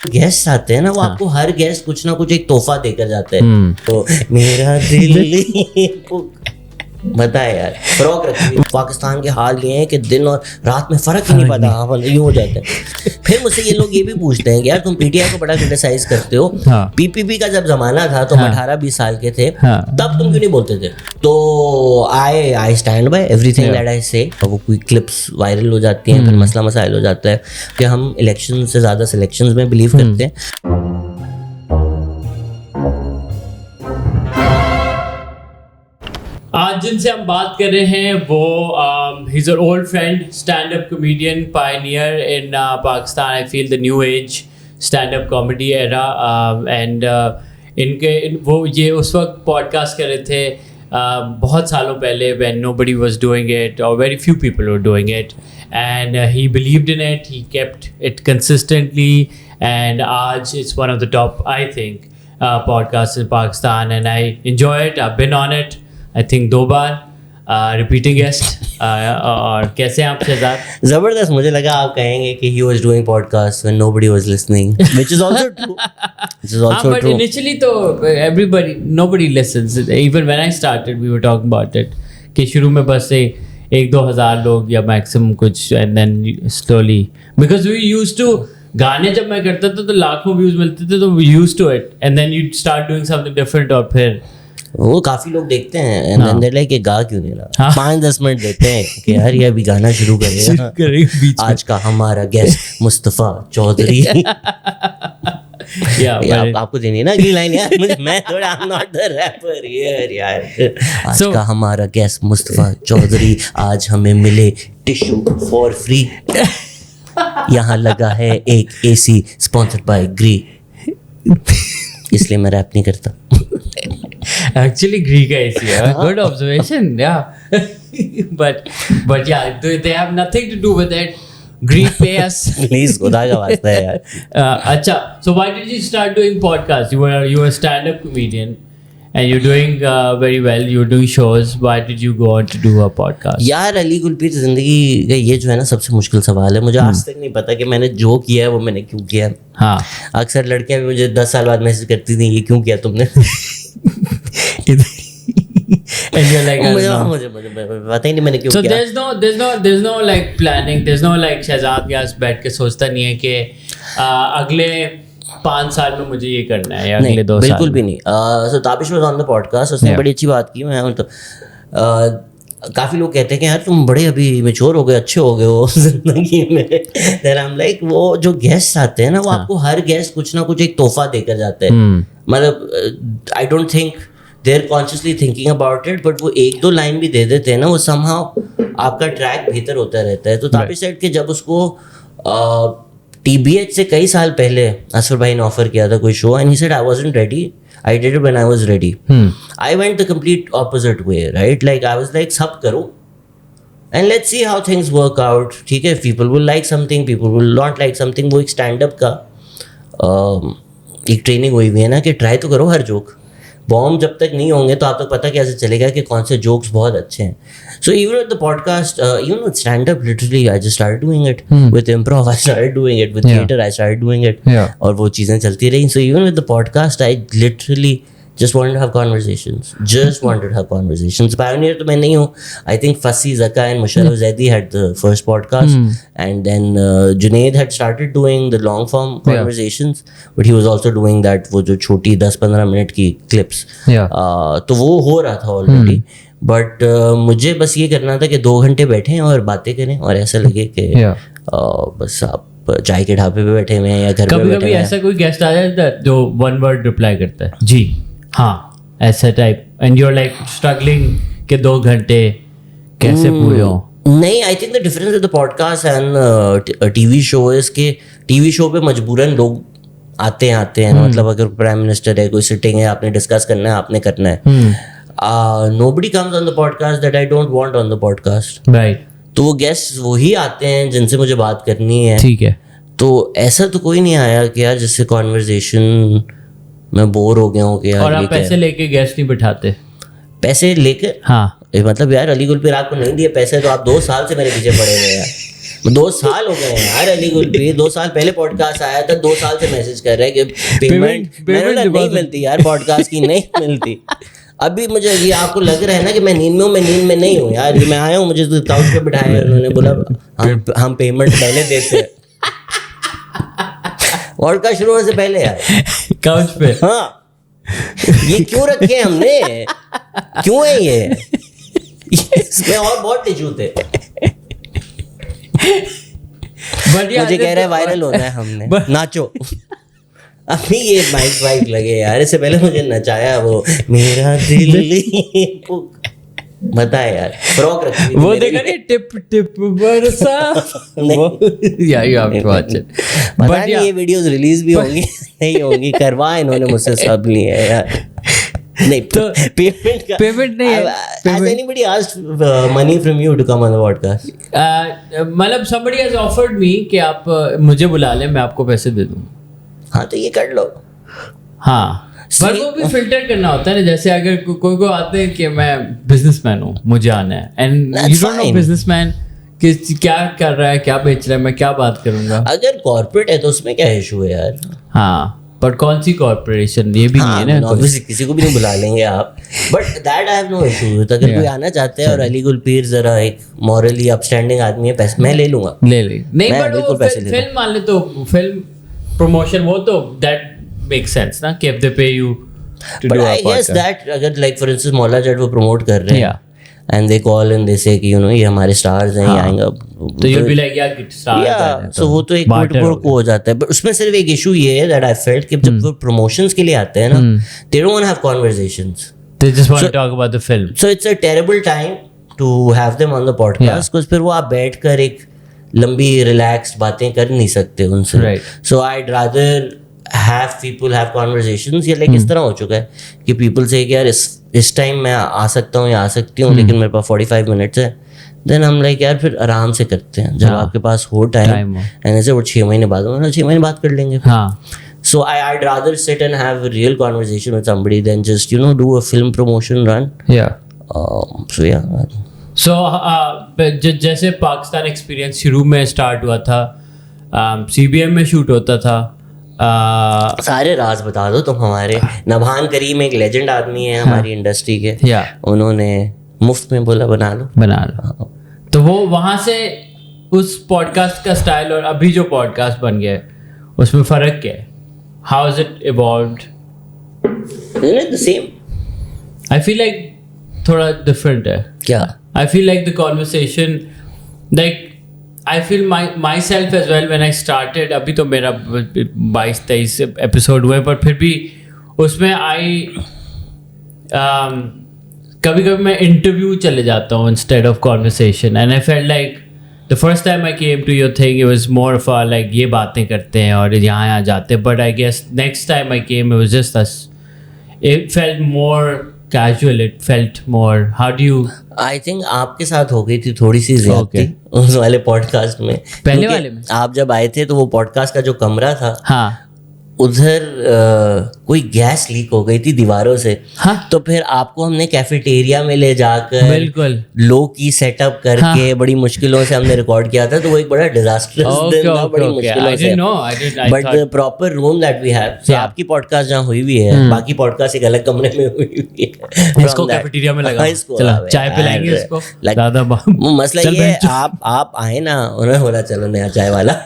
Guest आते हैं ना, वो आपको हर गेस्ट कुछ ना कुछ एक तोहफा देकर जाता है। तो मेरा दिल बता है यार, फ्रॉक रखी हुई। पाकिस्तान के हाल ये है कि दिन और रात में फर्क ही नहीं पता, यूं हो जाता है। फिर मुझसे ये लोग ये भी पूछते हैं कि यार तुम पीटीआई को बड़ा क्रिटिसाइज करते हो, पीपीपी का जब जमाना था तुम 18-20 साल के थे, तब तुम क्यों नहीं बोलते थे? तो I stand by everything that I से। वो कोई क्लिप्स वायरल हो जाती हैं, फिर मसला मसाइल हो जाता है कि हम इलेक्शन से ज्यादा सिलेक्शन में बिलीव करते हैं। आज जिनसे हम बात कर रहे हैं वो he's an old friend, stand-up comedian, pioneer in Pakistan. I feel the new age stand-up comedy era, and वो ये उस वक्त podcast कर रहे थे बहुत सालों पहले when nobody was doing it or very few people were doing it, and he believed in it, he kept it consistently, and आज it's one of the top, I think, podcasts in Pakistan, and I enjoy it. I've been on it I think 2 bar, repeating guest. और कैसे हैं आप शहजाद? जबरदस्त। मुझे लगा आप कहेंगे कि he was doing podcast when nobody was listening, which is also true. Which is also but true. Initially तो nobody listens. Even when I started, we were talking about it कि शुरू में बस 1-2 हज़ार लोग या मैक्सिमम कुछ, and then slowly, because we used to, गाने जब मैं करता था तो लाखों व्यूज मिलते थे, तो we used to it, and then you start doing something different, और फिर वो काफी लोग देखते हैं एंड देन दे लाइक कि गा क्यों नहीं रहा। 5-10 मिनट देते हैं कि यार ये अभी गाना शुरू करेगा। आज का हमारा गेस्ट मुस्तफा चौधरी। आपको देनी ना अगली लाइन यार, मैं थोड़ा I am not the rapper यार। आज का हमारा गेस्ट मुस्तफा चौधरी, आज हमें मिले टिश्यू फॉर फ्री, यहाँ लगा है एक एसी स्पॉन्सर्ड बाय ग्री। इसलिए मैं रैप नहीं करता। Actually, Greek is yeah. Good observation, yeah. but yeah, they have nothing to do with it. Greek pay us. Please, खुदा का वास्ता है यार। अच्छा, so why did you start doing podcasts? You were a stand-up comedian, and you're doing very well. You're doing shows. Why did you go on to do a podcast? यार अली गुलपीर, जिंदगी का ये जो है ना सबसे मुश्किल सवाल है। मुझे आज तक नहीं पता कि मैंने जो किया है वो मैंने क्यों किया है। हाँ, अक्सर लड़कियां भी मुझे 10 साल बाद मैसेज करती थी, ये क्यों किया तुमने? And you're like, मुझे पता ही नहीं मैंने क्यों so किया। there's no like planning, there's no like Shahzad के पास बैठ के सोचता नहीं है कि अगले 5 साल में मुझे ये करना है या अगले 2 साल। बिल्कुल भी नहीं। So Tabish was on the podcast, उसने बड़ी अच्छी बात की। मैं तो काफ़ी लोग कहते हैं कि यार तुम बड़े अभी मैच्योर हो गए, अच्छे हो गए हो जिंदगी में। देन आई एम लाइक, वो जो गेस्ट आते हैं ना, वो आपको हर गेस्ट कुछ ना कुछ एक तोहफा देकर जाता है। मतलब I don't think they are consciously thinking about it, but वो 1-2 लाइन भी दे देते हैं ना, वो समहाउ आपका ट्रैक बेहतर होता रहता है। तो ताबिश सेड कि जब उसको TBH से कई साल पहले असफर भाई ने ऑफर किया था कोई show, and he said I wasn't ready, I did it when I was ready. I went the complete opposite way, right? Like I was like, सब करो and let's see how things work out. ठीक है, people will like something, people will not like something. वो एक stand up का एक training हुई हुई है ना कि ट्राई तो करो हर जोक। बॉम्ब जब तक नहीं होंगे तो आप तक पता कैसे चलेगा कि कौन से जोक्स बहुत अच्छे हैं। So even with the podcast, even with stand-up, literally I just started doing it. With improv, I started doing it. With theater, I started doing it. और वो चीज़ें चलती रही। So even with the podcast, I literally just wanted to have conversations. Just wanted to have conversations. Pioneer तो मैं नहीं हूँ. I think Fassi, Zaka and Musharraf Zaidi had the first podcast. And then Junaid had started doing the long form conversations. But he was also doing that, वो जो छोटी 10-15 minute की clips. तो वो हो रहा था already. बट मुझे बस ये करना था कि 2 घंटे बैठें और बातें करें और ऐसा लगे कि बस आप चाय के ढाबे पे बैठे हुए हैं या घर पे बैठे हुए हैं। कभी ऐसा कोई गेस्ट आ जाता है जो 1 वर्ड रिप्लाई करता है, जी हाँ, ऐसा type, and you are like struggling कि 2 घंटे कैसे पूरे हो? नहीं, I think the difference with the podcast and TV show is के टीवी शो पे मजबूरन लोग आते हैं मतलब अगर प्राइम मिनिस्टर है, कोई सिटिंग है, आपने डिस्कस करना है, आपने करना है। Nobody comes on the podcast that I don't want on the podcast. Right. तो वो गेस्ट वही आते हैं जिनसे मुझे बात करनी है। ठीक है। तो ऐसा तो कोई नहीं आया कि यार जिससे कॉन्वर्सेशन में बोर हो गया हूँ कि यार। और आप पैसे लेके गेस्ट नहीं बिठाते? पैसे लेके? हाँ, मतलब यार अली गुल पे आपको नहीं दिए पैसे तो आप 2 साल से मेरे पीछे पड़े हुए यार। 2 साल हो गए हैं यार अली गुलपीर, 2 साल पहले पॉडकास्ट आया था, 2 साल से मैसेज कर रहा है कि पेमेंट नहीं मिलती यार, पॉडकास्ट की नहीं मिलती। अभी मुझे ये आपको लग रहा है ना कि मैं नींद में हूँ, मैं नींद में नहीं हूँ यार, मैं आया हूँ, मुझे तो काउच पे बिठाया है, उन्होंने बोला हम पेमेंट पहले देते हैं पॉडकास्ट शुरू होने से पहले यार, काउच पे। हाँ ये क्यों रखे हैं हमने, क्यों है ये इसमें और बहुत टिश्यू थे। मुझे कह रहा है वायरल होना है हमने, नाचो। अभी ये माइक वाइक लगे यार, इससे पहले मुझे नचाया वो मेरा दिल बताए यार, फ्रॉक रखी वो देखा नहीं, टिप टिप बरसा। या you have to watch it. But ये वीडियोस रिलीज भी होंगी नहीं होंगी, करवा इन्होंने मुझसे सब लिए है यार। नहीं तो पेमेंट नहीं है। Has anybody asked money from you to come on the podcast? मतलब somebody has offered me कि आप मुझे बुला लें, मैं आपको पैसे दे दूँ। हाँ तो ये कर लो। हाँ पर वो भी फिल्टर करना होता है ना, जैसे अगर कोई आते हैं कि मैं बिजनेसमैन हूँ, मुझे आना है, and you don't know businessman कि क्या कर रहा है, क्या बेच रहा है, मैं क्या बात करूंगा। अगर कॉर्पोरेट है तो उसमें क्या इशू है यार। हाँ पर कौन सी कॉर्पोरेशन, ये भी नहीं है ना, ऑब्वियसली किसी को भी नहीं बुला लेंगे आप, but that I have no issue. अगर कोई आना चाहते हैं और अली गुलपीर जरा एक मॉरली अपस्टैंडिंग आदमी है, पैसे मैं ले लूंगा, ले नहीं, बट वो फिल्म मान ले तो फिल्म प्रमोशन वो तो दैट मेक्स सेंस ना कि if they pay you to do a podcast. But I guess that अगर like for instance Maula Jatt वो प्रमोट कर रहे हैं and they call and they say कि you know ये हमारे stars हैं, ये आएंगे, तो you'll be like यार stars हैं, so वो तो एक मिनट को हो जाता है। बट उसमें सिर्फ एक इशू ये है that I felt कि जब वो promotions के लिए आते हैं ना, they don't want to have conversations, they just want to talk about the film, so it's a terrible time to have them on the podcast because फिर वो आप बैठ कर एक लंबी रिलैक्स्ड बातें कर नहीं सकते उनसे। सो I'd rather have people have conversations। ये लाइक इस तरह हो चुका है कि people say कि यार इस टाइम मैं आ सकता हूँ या आ सकती हूँ, लेकिन मेरे पास 45 मिनट्स है, देन हम लाइक यार फिर आराम से करते हैं जब आपके पास हो टाइम, एंड ऐसे वो 6 महीने बाद 6 महीने बाद कर लेंगे। So I'd rather sit and have a real conversation with somebody than just you know do a film promotion run. So yeah. So जैसे पाकिस्तान एक्सपीरियंस शुरू में स्टार्ट हुआ था, CBM में शूट होता था, सारे राज बता दो तुम हमारे। नभान करीम एक लेजेंड आदमी है हमारी इंडस्ट्री के, उन्होंने मुफ्त में बोला बना लो। तो वो वहाँ से उस पॉडकास्ट का स्टाइल और अभी जो पॉडकास्ट बन गया है उसमें फ़र्क क्या है? How has it evolved? Isn't it the same? I feel like थोड़ा डिफरेंट है। क्या? I feel like the conversation, like I feel myself as well when I started, अभी तो मेरा 22-23 एपिसोड हुए, पर फिर भी उसमें कभी कभी मैं इंटरव्यू चले जाता हूँ instead of conversation, and I felt like the first time I came to your thing it was more of a like ये बातें करते हैं और यहाँ जाते हैं, but I guess next time I came it was just us, it felt more casual, it felt more, how do you, I think आपके साथ हो गई थी थोड़ी सी ज्यादती उस वाले पॉडकास्ट में, पहले वाले में आप जब आए थे तो वो पॉडकास्ट का जो कमरा था, हाँ उधर कोई गैस लीक हो गई थी दीवारों से। हाँ? तो फिर आपको हमने कैफेटेरिया में ले जाकर बिल्कुल लो की सेटअप करके बड़ी मुश्किलों से हमने रिकॉर्ड किया था, तो वो एक बड़ा डिजास्टरस दिन था, बड़ी मुश्किलों से। But the proper room that we have, आपकी पॉडकास्ट जहाँ हुई हुई है, बाकी पॉडकास्ट एक अलग कमरे में हुई हुई है, इसको कैफेटेरिया में लगा, चलो चाय पिलाएंगे इसको, दादा मसला ये है आप आए ना, उन्होंने बोला चलो नया चाय वाला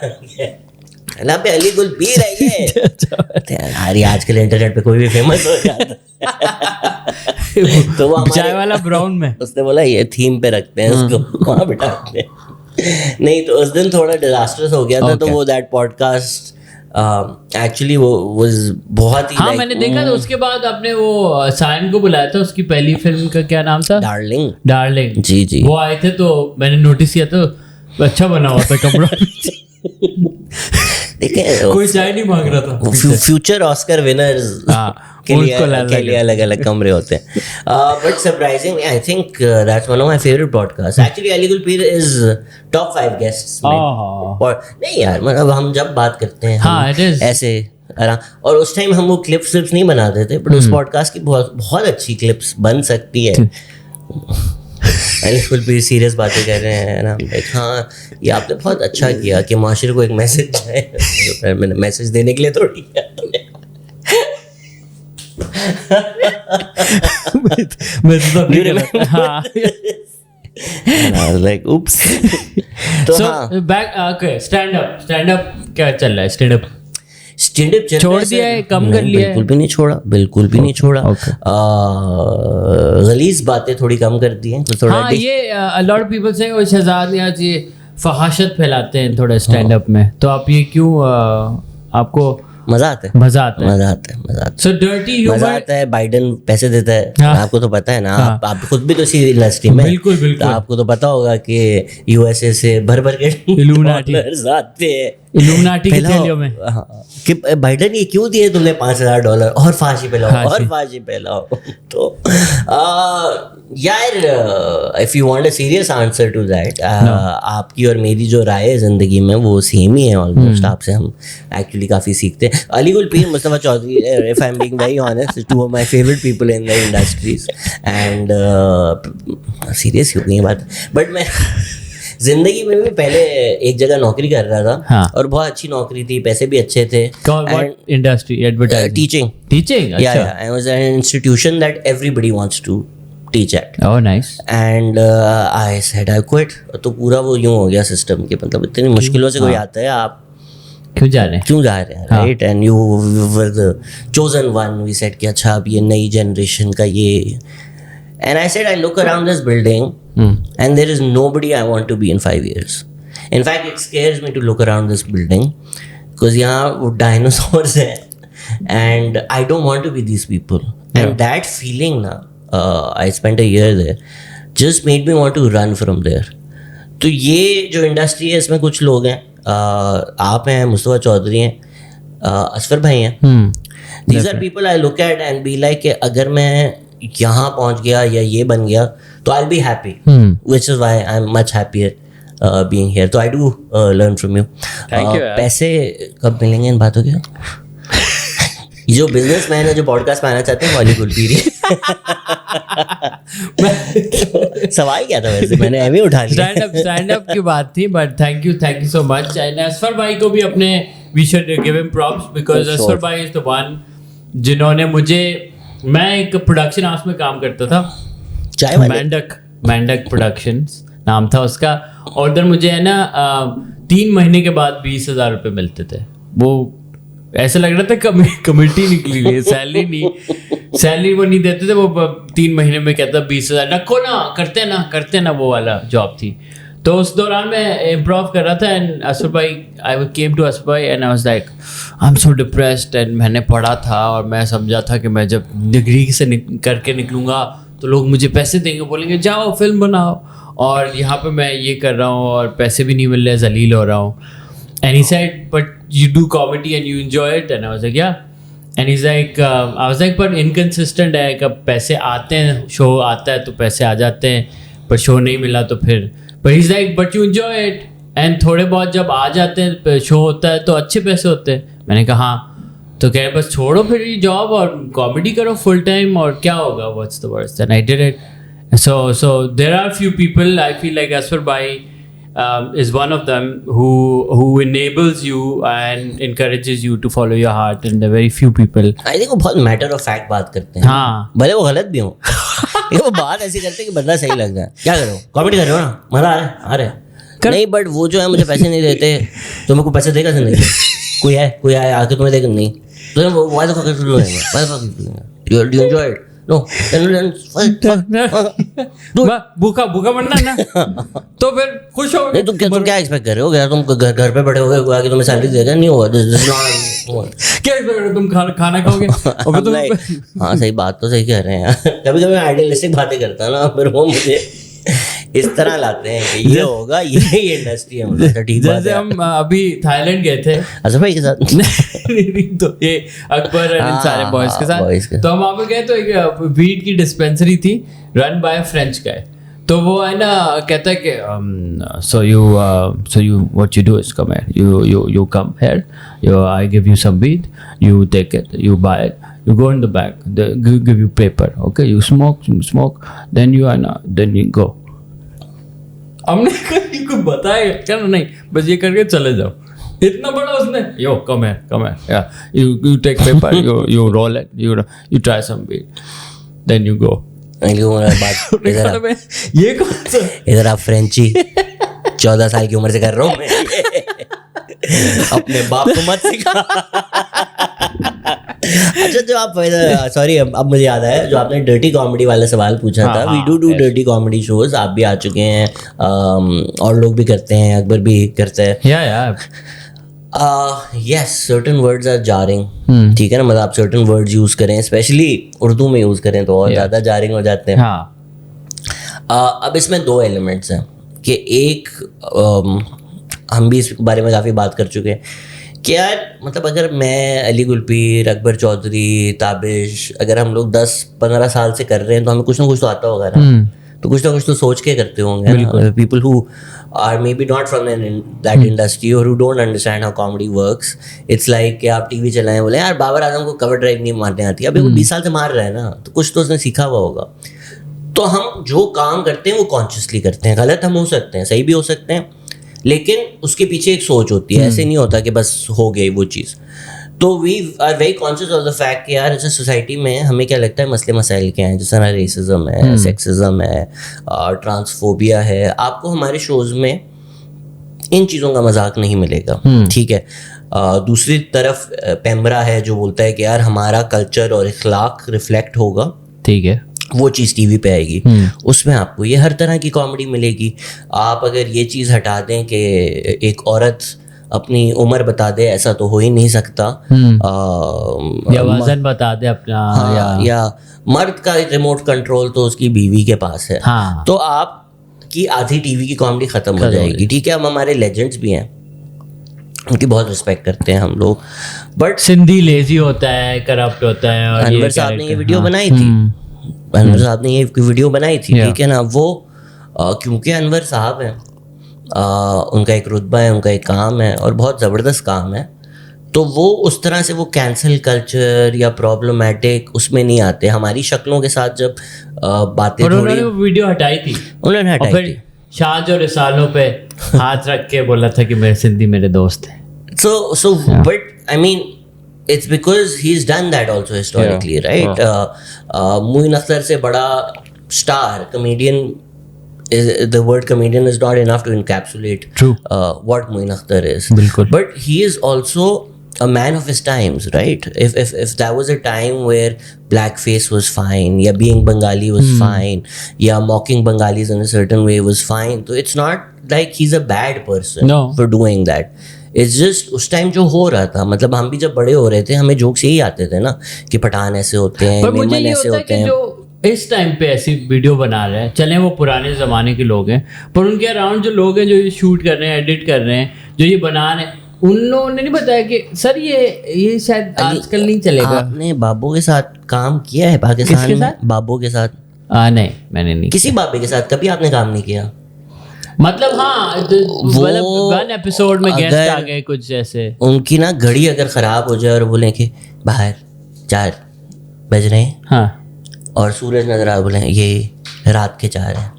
ना पे अली गुलपीर है ये यार, आजकल इंटरनेट पे कोई भी फेमस हो जाता तो वो चाय वाला ब्राउन में, उसने बोला ये थीम पे रखते हैं उसको, वहाँ बिठाते हैं। नहीं तो उस दिन थोड़ा डिजास्टर्स हो गया था, तो वो दैट पॉडकास्ट एक्चुअली वो वाज बहुत ही, हाँ मैंने देखा था। उसके बाद आपने वो सायन को बुलाया था, उसकी पहली फिल्म का क्या नाम था? डार्लिंग। जी वो आए थे तो मैंने नोटिस किया, तो अच्छा बना हुआ था कमरा कोई चाय नहीं मांग रहा था। फ्यूचर ऑस्कर विनर्स के लिए अलग अलग कमरे होते हैं। But surprising, I think that's one of my favourite podcast actually. Ali Gulpir is top 5 guests में। और नहीं यार, मतलब हम जब बात करते हैं ऐसे और उस टाइम हम वो क्लिप्स नहीं बनाते थे, बट उस पॉडकास्ट की बहुत अच्छी क्लिप्स बन सकती है। बिल्कुल भी सीरियस बातें कर रहे हैं ना, हाँ ये आपने बहुत अच्छा किया कि माशरे को एक मैसेज जाए, मैंने मैसेज देने के लिए थोड़ी किया। मैं तो नहीं कर रहा। हाँ लाइक oops। तो हाँ बैक ओके, स्टैंड अप क्या चल रहा है? स्टैंड अप छोड़ दिया है, कम कर लिया है? बिल्कुल भी नहीं छोड़ा। गलीज बातें थोड़ी कम कर दी हैं तो थोड़ा। हाँ ये a lot of people say Shahzad आज ये फहाशत फैलाते हैं थोड़ा स्टैंड अप में, तो आप ये क्यों आपको मजा आता है? मजा आता है। So dirty मजा humor। आता है, बाइडेन पैसे देता है। हाँ। आपको तो पता है ना, हाँ। आप खुद भी तो इसी इंडस्ट्री में। बिल्कुल तो आपको तो पता होगा कि यूएसए से भर के Illuminati। डॉलर्स आते हैं इल्यूमिनाटी की थैलियों में। हाँ, कि बाइडेन ये क्यों दिए तुमने $5,000 और फांसी पे लाओ। तो यार if you want a serious answer to that, आपकी और मेरी जो राय है जिंदगी में वो सेम ही है ऑलमोस्ट। आपसे हम एक्चुअली काफी सीखते हैं। Ali Gul Pir, Mustafa Chaudhary, if I am being very honest, two of my favourite people in the industries and serious हो गई बात, बट मैं जिंदगी में भी पहले एक जगह नौकरी कर रहा था। हाँ। और बहुत अच्छी नौकरी थी, पैसे भी अच्छे थे। What industry? Advertising? Teaching. अच्छा। Yeah. I was an institution that everybody wants to teach at. Oh nice. And I said I quit. तो पूरा वो यूं हो गया सिस्टम के, मतलब इतनी मुश्किलों से कोई आता है, आप क्यों जा रहे हैं? Right? And you were the chosen one. We said कि अच्छा अब ये नई जनरेशन का ये, and I said I look around this building and there is nobody I want to be in 5 years. In fact, it scares me to look around this building because यहाँ वो dinosaurs हैं and I don't want to be these people. And that feeling ना, I spent a year there, just made me want to run from there. तो ये जो industry है इसमें कुछ लोग हैं, आप हैं, मुस्तफा चौधरी हैं, असफर भाई हैं। These are people I look at and be like कि अगर मैं यहाँ पहुँच गया या ये बन गया तो I'll be happy, which is why I'm much happier being here. So I do learn from you. Thank you. पैसे कब मिलेंगे इन बातों के? ये जो बिजनेसमैन है जो पॉडकास्ट में आना चाहते हैं वो अली गुलपीरी। सवाल क्या था वैसे, मैंने एम ही उठा लिया। स्टैंड अप की बात थी, but thank you so much. And Asfar भाई को भी अपने we should give him props because Asfar भाई इज द वन जिन्होंने मुझे, मैं एक प्रोडक्शन हाउस में काम करता था, चाय वाले, मैंडक प्रोडक्शंस नाम था उसका, और उधर मुझे है ना 3 महीने के बाद 20,000 रुपये मिलते थे। वो ऐसा लग रहा था कमिटी निकली हुई है, सैलरी वो नहीं देते थे। वो 3 महीने में कहता 20,000 रखो ना, करते ना, वो वाला जॉब थी। तो उस दौरान मैं इम्प्रूव कर रहा था एंड असफर भाई, आई केम टू असफर भाई and I was like I am so depressed. And मैंने पढ़ा था और मैं समझा था कि मैं जब डिग्री से करके निकलूँगा तो लोग मुझे पैसे देंगे, बोलेंगे जाओ फिल्म बनाओ, और यहाँ पे मैं ये कर रहा हूँ और पैसे भी नहीं मिल रहे, जलील हो रहा हूँ। And he said but you do comedy and you enjoy it, and I was like yeah, and he's like I was like पर inconsistent है, कब पैसे आते हैं, शो आता है तो पैसे आ जाते हैं, पर शो नहीं मिला तो फिर, but he's like but you enjoy it, and थोड़े बहुत जब आ जाते हैं, शो होता है तो अच्छे पैसे होते हैं। मैंने कहा हाँ, तो कह बस छोड़ो फिर ये जॉब और कॉमेडी करो फुल टाइम और क्या होगा, what's the worst, and I did it. So there are few people I feel like Asfar Bhai is one of them who enables you and encourages you to follow your heart, and there are very few people. I think वो बहुत matter of fact बात करते हैं। हाँ, भले वो गलत भी हो, लेकिन वो बात ऐसी करते हैं कि बंदा सही लगता है। क्या करो, कॉमेडी कर रहे हो ना, मजा आ रहा है नहीं, बट वो जो है मुझे पैसे नहीं देते, तो मेरे को पैसे देगा जिंदगी? कोई आए आके तुम्हें देगा नहीं, तो why the fuck are you doing it? Why the fuck are you doing it? Do you enjoy it? No. भूखा मरना ना, तो फिर खुश हो। नहीं तुम क्या एक्सपेक्ट कर रहे हो? क्या तुम घर पे बैठे हो गए कि तुम्हें सैलरी देगा? नहीं होगा। क्या एक्सपेक्ट, तुम खाना खाओगे? हाँ सही बात तो सही कह रहे हैं। कभी मैं आइडियलिस्टिक बातें करता हूँ ना, फिर वो मुझे इस तरह लाते हैं कि ये होगा, ये इंडस्ट्री है। मतलब ठीक बात है। जैसे हम अभी थाईलैंड गए थे असफर भाई के साथ, तो ये अकबर और इन सारे बॉयज के साथ, तो हम वहाँ पे गए तो एक वीड की डिस्पेंसरी थी रन बाय फ्रेंच गाय। तो वो है ना कहता है कि so you what you do is come here, you come here, I give you some weed, you take it, you buy it, you go in the back, they give you paper, okay, you smoke, then you are na, then you go. हमने कहीं को बताया क्या नहीं, बस ये करके चले जाओ. इतना बड़ा उसने yo come here, yeah, you take paper, you roll it, you try some weed, then you go. ये कौन सा इधर आप फ्रेंची 14 साल की उम्र से कर रहा हूँ मैं अपने बाप को मत सिखा. अच्छा जो आप सॉरी अब मुझे याद आया जो आपने डर्टी कॉमेडी वाला सवाल पूछा था. We do dirty comedy shows. आप भी आ चुके हैं और लोग भी करते हैं, अकबर भी करते हैं. Yes, certain words are jarring. ठीक है ना, मतलब आप certain words यूज करें, स्पेशली उर्दू में यूज करें तो और ज़्यादा jarring हो जाते हैं. अब इसमें 2 एलिमेंट्स हैं कि एक हम भी इस बारे में काफ़ी बात कर चुके हैं कि यार मतलब अगर मैं अली गुलपीर, अकबर चौधरी, ताबिश, अगर हम लोग 10-15 साल से कर रहे हैं तो हमें कुछ ना कुछ तो आता होगा ना. तो कुछ ना कुछ तो सोच के करते होंगे. People who are maybe not from that industry और who don't understand how comedy works. It's like कि आप टीवी चलाएं, बोले यार बाबर आजम को कवर ड्राइव नहीं मारने आती. अभी वो 20 साल से मार रहा है ना, तो कुछ तो उसने सीखा हुआ होगा. तो हम जो काम करते हैं वो कॉन्शियसली करते हैं. गलत हम हो सकते हैं, सही भी हो सकते हैं, लेकिन उसके पीछे एक सोच होती है. ऐसे नहीं होता कि बस हो गई वो चीज़. तो we are very conscious of the fact कि यार ऐसे सोसाइटी में हमें क्या लगता है मसले मसाइल क्या हैं. जैसे रेसिज्म है, सेक्सिज्म है, ट्रांसफोबिया है. आपको हमारे शोज़ में इन चीज़ों का मजाक नहीं मिलेगा. ठीक है. दूसरी तरफ पेम्बरा है जो बोलता है कि यार हमारा कल्चर और इखलाक रिफ्लेक्ट होगा. ठीक है. वो चीज़ टीवी पे आएगी. उसमें आपको ये हर तरह की कॉमेडी मिलेगी. आप अगर ये चीज़ हटा दें कि एक औरत अपनी उम्र बता दे, ऐसा तो हो ही नहीं सकता. या वजन बता दे अपना. या मर्द का रिमोट कंट्रोल तो उसकी बीवी के पास है. तो आपकी आधी टीवी की कॉमेडी खत्म हो जाएगी. ठीक है. हम हमारे लेजेंड्स भी हैं, उनकी बहुत रिस्पेक्ट करते हैं हम लोग, बट सिंधी लेजी होता है, करप्ट होता है. और अनवर साहब ने ये वीडियो बनाई थी. अनवर साहब ने ये वीडियो बनाई थी. ठीक है ना. वो क्योंकि अनवर साहब हैं, उनका एक रुतबा है, उनका एक काम है और बहुत ज़बरदस्त काम है. तो वो उस तरह से वो कैंसल कल्चर या प्रॉब्लमेटिक उसमें नहीं आते. हमारी शक्लों के साथ जब बातें थोड़ी उन्होंने वो वीडियो हटाई थी. उन्होंने हटाई थी. शाज और रिसालों पे हाथ रख के बोला था कि मेरे सिंधी मेरे दोस्त हैं. So but I mean it's because he's done that also historically, right? Moin Akhtar से बड़ा star comedian, the word comedian is not enough to encapsulate what Moin Akhtar is. Bilkul. But he is also a man of his times, right? If there was a time where blackface was fine, या being Bengali was fine, या mocking Bengalis in a certain way was fine, so it's not like he's a bad person for doing that. It's just उस time जो हो रहा था, मतलब हम भी जब बड़े हो रहे थे हमें जोक्स यही आते थे ना कि पठान ऐसे होते हैं, मेमन ऐसे होते हैं. इस टाइम पे ऐसी वीडियो बना रहे हैं, चले वो पुराने ज़माने के लोग हैं, पर उनके अराउंड जो लोग हैं जो ये शूट कर रहे हैं, एडिट कर रहे हैं, जो ये बना रहे हैं, उन लोगों ने नहीं बताया कि सर ये शायद आजकल नहीं चलेगा. आपने बाबू के साथ काम किया है पाकिस्तान में? बाबू के साथ? नहीं, मैंने नहीं. किसी बाबे के साथ कभी आपने काम नहीं किया? मतलब हाँ, वो वन एपिसोड में गेस्ट आ गए कुछ ऐसे. उनकी ना घड़ी अगर ख़राब हो जाए और बोलें कि बाहर 4 बज रहे हैं, हाँ, और सूरज नजर आ, बोले ये रात के 4 हैं,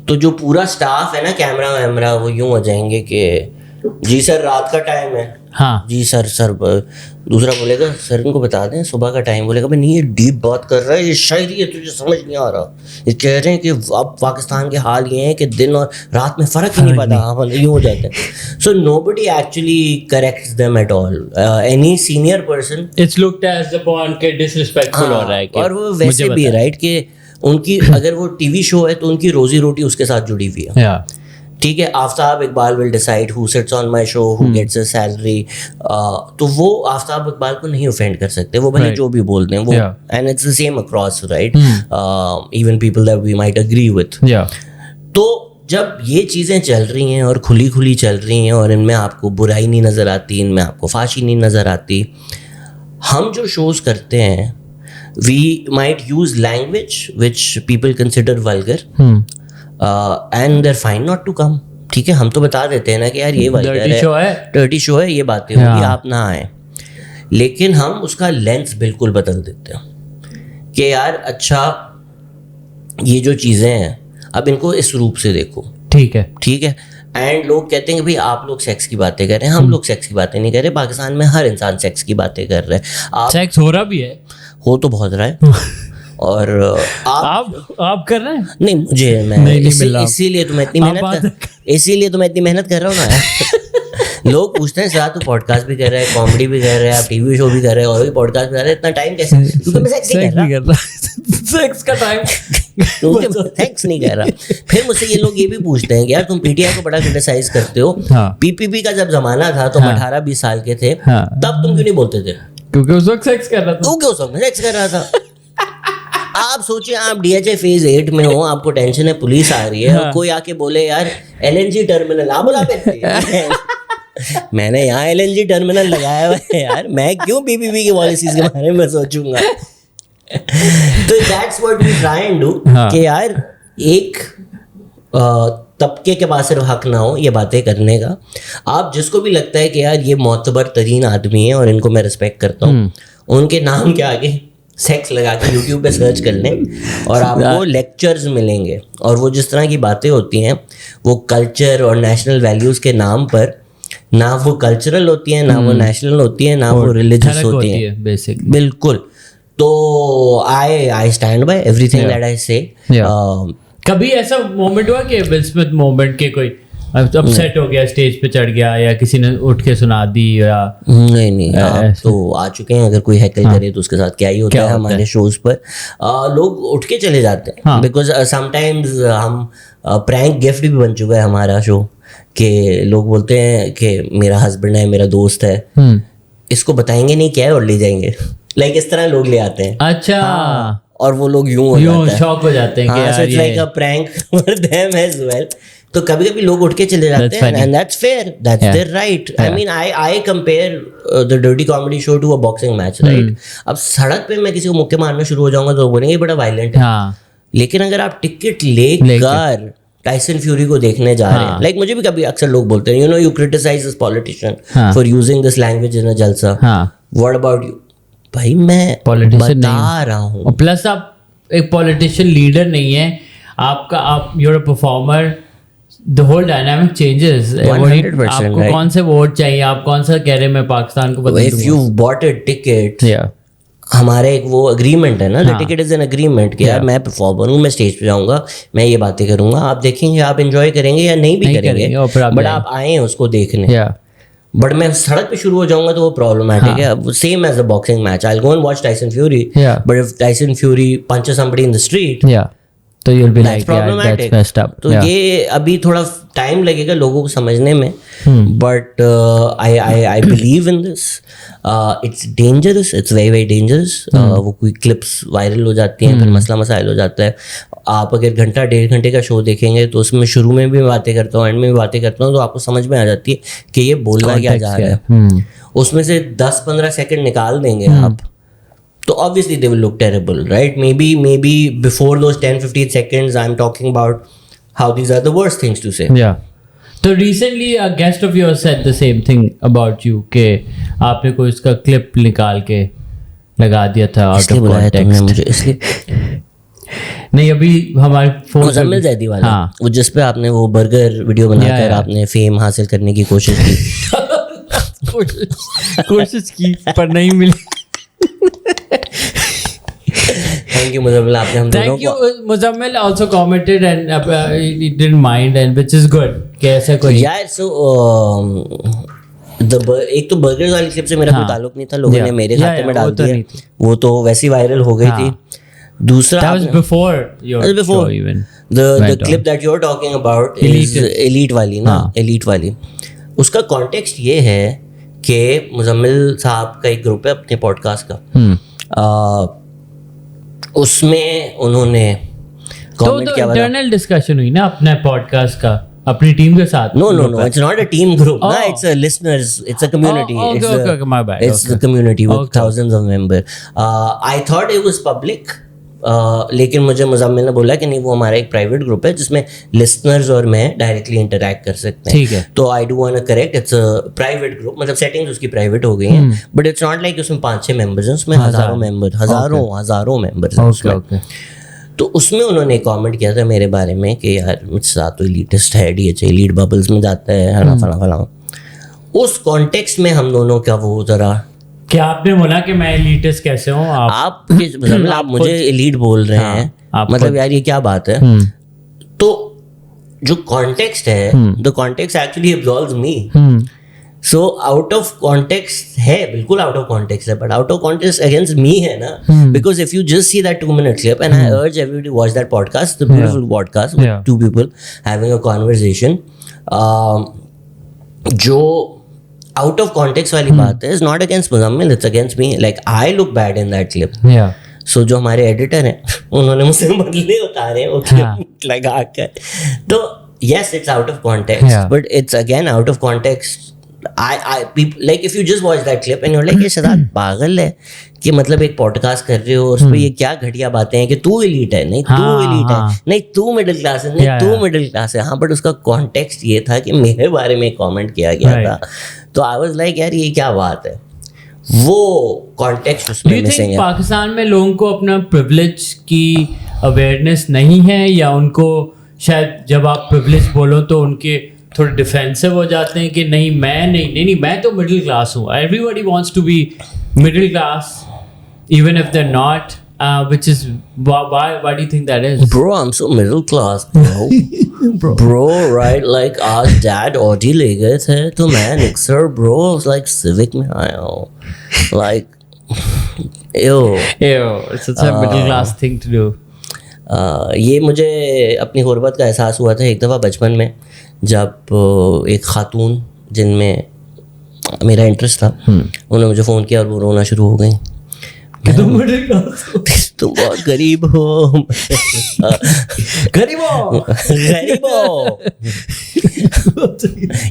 तो जो पूरा स्टाफ है ना, कैमरा वैमरा, वो यूं हो जाएंगे कि जी सर रात का टाइम है. हाँ जी सर. दूसरा बोलेगा सर इनको बता दें सुबह का टाइम. बोलेगा भाई नहीं ये डीप बात कर रहा है, ये शायरी है, तुझे समझ नहीं आ रहा. ये कह रहे हैं कि अब पाकिस्तान के हाल ये हैं कि दिन और रात में फ़र्क ही नहीं पता. यूँ हो जाते हैं. So nobody actually corrects them at all. Any senior person it's looked as upon के डिसरिस्पेक्टफुल हो रहा है. और वो वैसे भी राइट कि उनकी अगर वो टीवी शो है तो उनकी रोजी रोटी उसके साथ जुड़ी हुई है. ठीक है. Aftab Iqbal will decide who sits on my show, who gets a salary. तो वो आफ्ताब इकबाल को नहीं ऑफेंड कर सकते, वो भले जो भी बोल दें वो. And it's the same across, right? Even people that we might agree with. तो जब ये चीज़ें चल रही हैं और खुली चल रही हैं और इनमें आपको बुराई नहीं नज़र आती, इनमें आपको फाशी नहीं नज़र आती, हम जो शोज़ करते हैं we might use language which people consider vulgar. And they're fine not to come. ठीक है, हम तो बता देते हैं ना कि यार ये डर्टी शो है, ये बातें होगी, आप ना आए. लेकिन हम उसका लेंस बिल्कुल बदल देते हैं कि यार अच्छा ये जो चीज़ें हैं अब इनको इस रूप से देखो. ठीक है. एंड लोग कहते हैं कि भाई आप लोग सेक्स की बातें कर रहे हैं, हम लोग सेक्स की बातें नहीं कर रहे. पाकिस्तान में हर इंसान सेक्स की बातें कर रहे हैं. सेक्स हो रहा भी है, हो तो बहुत रहा है. और आप कर रहे हैं? नहीं, मुझे मैं इसीलिए तो मैं इतनी मेहनत कर रहा हूँ ना. लोग पूछते हैं सर तू पॉडकास्ट भी कर रहा है, कॉमेडी भी कर रहा है, आप टीवी शो भी कर रहे हैं और भी पॉडकास्ट भी कर रहे हैं, इतना टाइम कैसे? क्योंकि मैं सेक्स नहीं कर रहा. सेक्स का टाइम सेक्स नहीं कर रहा. फिर मुझसे ये लोग ये भी पूछते हैं कि यार तुम पीटीआई को बड़ा क्रिटिसाइज करते हो. पीपीपी का जब जमाना था तो 18-20 साल के थे, तब तुम क्यों नहीं बोलते थे? क्योंकि उस वक्त सेक्स कर रहा था. तू क्यों उस वक्त सेक्स कर रहा था? आप सोचिए आप डीएचए फेज 8 में हो, आपको टेंशन है, पुलिस आ रही है और कोई आके बोले यार एलएनजी टर्मिनल आप बोला मैंने यहाँ एलएनजी टर्मिनल लगाया हुआ है यार, मैं क्यों पीपीपी की पॉलिसीज के बारे में सोचूंगा. तो that's what we try and do कि यार एक तबके के पास सिर्फ हक ना हो ये बातें करने का. आप जिसको भी लगता है कि यार ये मोतबर तरीन आदमी है और इनको मैं रिस्पेक्ट करता हूँ, उनके नाम के आगे सेक्स लगा के यूट्यूब पे सर्च कर लें और आपको लेक्चर्स मिलेंगे. और वो जिस तरह की बातें होती हैं वो कल्चर और नेशनल वैल्यूज़ के नाम पर ना वो कल्चरल होती हैं, ना वो नेशनल होती हैं, ना वो रिलीजियस होती हैं बेसिकली. बिल्कुल. तो I stand by everything that I से. कभी ऐसा मोमेंट हुआ कि विल स्मिथ मोमेंट के कोई अपसेट हो गया, स्टेज पे चढ़ गया या किसी ने उठ के सुना दी या? नहीं आप तो आ चुके हैं, अगर कोई हैकल करे तो उसके साथ क्या ही होता है. हमारे शोज पर लोग उठ के चले जाते हैं बिकॉज समटाइम्स हम प्रैंक गिफ्ट भी बन चुका है हमारा शो कि लोग बोलते हैं कि मेरा हस्बैंड है, मेरा दोस्त है, इसको बताएंगे नहीं क्या है और ले जाएंगे. लाइक इस तरह लोग ले आते हैं. अच्छा. और वो लोग यूं शॉक हो जाते हैं कि यार ये like a prank for them as well. तो कभी कभी लोग उठ के चले जाते हैं and that's fair, that's their right. I mean I compare the dirty comedy show to a boxing match, right. अब सड़क पे मैं किसी को मुक्के मारना शुरू हो जाऊंगा तो बोलेंगे बड़ा वायलेंट है. लेकिन अगर आप टिकट लेकर टाइसन फ्यूरी को देखने जा रहे हैं, लाइक मुझे भी कभी अक्सर लोग बोलते हैं you criticise this politician for using this language in a जलसा, व्हाट अबाउट यू? भाई मैं पॉलिटिशियन बता रहा हूँ. प्लस आप एक पॉलिटिशियन लीडर नहीं है, आप you're a performer. The whole dynamic changes. 100%, आपको कौन से वोट चाहिए, आप कौन सा कह रहे हैं मैं पाकिस्तान को बदल दूंगा. If you've bought a ticket, हमारे एक वो अग्रीमेंट है ना, the ticket is an agreement कि यार मैं परफॉर्मर हूँ, मैं स्टेज पे जाऊंगा, मैं ये बातें करूंगा, आप देखेंगे, आप एंजॉय करेंगे या नहीं भी करेंगे, बट आप आए हैं उसको देखने. बट मैं सड़क पे शुरू हो जाऊंगा तो वो प्रॉब्लमैटिक है. अब same as a boxing match, I will go and watch Tyson Fury, but if Tyson Fury punches somebody in the street, तो you'll be like yeah, that's messed up. तो ये अभी थोड़ा टाइम लगेगा लोगों को समझने में, but I believe in this. It's dangerous, it's very very dangerous. वो कोई क्लिप्स वायरल हो जाती हैं, फिर मसला मसाइल हो जाता है. आप अगर घंटा 1.5 घंटे का शो देखेंगे तो उसमें शुरू में भी बातें करता हूँ, एंड में भी बातें करता हूँ, तो आपको समझ में आ जाती है कि ये बोलना क्या जा रहा है. उसमें से 10-15 सेकंड निकाल देंगे आप तो obviously they will look terrible, right? Maybe before those 10-15 seconds I'm talking about how these are the worst things to say. Yeah. So recently a guest of yours said the same thing about you कि आपने कोई इसका clip निकाल के लगा दिया था out of context. मुझे इसलिए नहीं, अभी हमारे फोन मुज़म्मिल ज़ैदी वाला, वो जिस पे आपने वो बर्गर वीडियो बनाकर आपने फेम हासिल करने की कोशिश की पर नहीं मिली. Thank you Muzammil, आपने हम दोनों को. Thank you Muzammil also commented and he didn't mind, and which is good कि ऐसा कोई. यार so एक तो बर्गर वाली क्लिप से मेरा कोई ताल्लुक नहीं था, लोगों ने मेरे खाते में डाल दिया, वो तो वैसी वायरल हो गई थी. दूसरा that was before your show even. The clip that you're talking about is elite वाली ना, elite वाली. उसका कॉन्टेक्स्ट ये है कि मुज़म्मिल साहब का एक ग्रुप है अपने पॉडकास्ट का, उसमें उन्होंने तो इंटरनल डिस्कशन हुई ना अपने पॉडकास्ट का अपनी टीम के साथ. No, it's not a team group. No, it's a listeners, it's a community. Okay, my bad. It's the community with thousands of members. I thought it was public लेकिन मुझे मुज़म्मिल ने बोला कि नहीं, वो हमारा एक प्राइवेट ग्रुप है जिसमें लिसनर्स और मैं डायरेक्टली इंटरेक्ट कर सकते हैं. ठीक है. तो I do want to correct, it's a private group, मतलब सेटिंग्स उसकी प्राइवेट हो गई हैं, बट इट्स नॉट लाइक उसमें 5-6 मेंबर्स हैं, उसमें हज़ारों मेंबर्स हैं उसमें. तो उसमें उन्होंने कमेंट किया था मेरे बारे में कि यार मुझसे तो एलीटिस्ट है, DHA एलीट बबल्स में जाता है, फला. उस कॉन्टेक्स्ट में हम दोनों का वो ज़रा, क्या आपने बोला कि मैं एलीटिस्ट कैसे हूँ? आप मुझे एलीट बोल रहे हैं, मतलब यार ये क्या बात है? तो जो कॉन्टेक्स्ट है, the context actually absolves me. So out of context है, बिल्कुल आउट ऑफ कॉन्टेक्स्ट है, but out of context against me है ना, because if you just see that 2-minute clip, and I urge everybody to watch that podcast, the beautiful podcast with two people having a conversation, जो out of context वाली बात है, is not against Muzammil, it's against me. Like I look bad in that clip. Yeah. So जो हमारे editor हैं उन्होंने मुझसे बदले उतारे वो clip लगा कर. तो yes, it's out of context, but it's again out of context. People, like if you just watch that clip and you're like, ये शहजाद पागल है कि मतलब एक पॉडकास्ट कर रहे हो और उसमें ये क्या घटिया बातें हैं कि तू एलीट है, नहीं तू एलीट है, नहीं तू मिडिल क्लास है, नहीं तू मिडिल क्लास है. हाँ, बट उसका कॉन्टेक्स्ट ये था कि मेरे बारे में कमेंट किया गया था. तो आई वाज लाइक यार ये क्या बात है, वो कॉन्टेक्स्ट उसमें मिसिंग है. पाकिस्तान में लोगों को अपना प्रिविलेज की अवेयरनेस नहीं है, या उनको शायद जब आप प्रिविलेज बोलो तो उनके थोड़े डिफेंसिव हो जाते हैं कि नहीं मैं तो मिडिल क्लास हूँ. Everybody wants to be middle class even if they're not, which is why do you think that is? Bro, I'm so middle class, bro. bro, right? Like आज dad Audi ले गए थे तो मैं Nixer, bro, like Civic में आया हूँ. Like it's such a middle class thing to do. ये मुझे अपनी गुर्बत का एहसास हुआ था एक दफ़ा बचपन में, जब एक खातून जिनमें मेरा इंटरेस्ट था उन्होंने मुझे फ़ोन किया और वो रोना शुरू हो गई कि तुम मिडिल क्लास हो, तुम बहुत गरीब हो.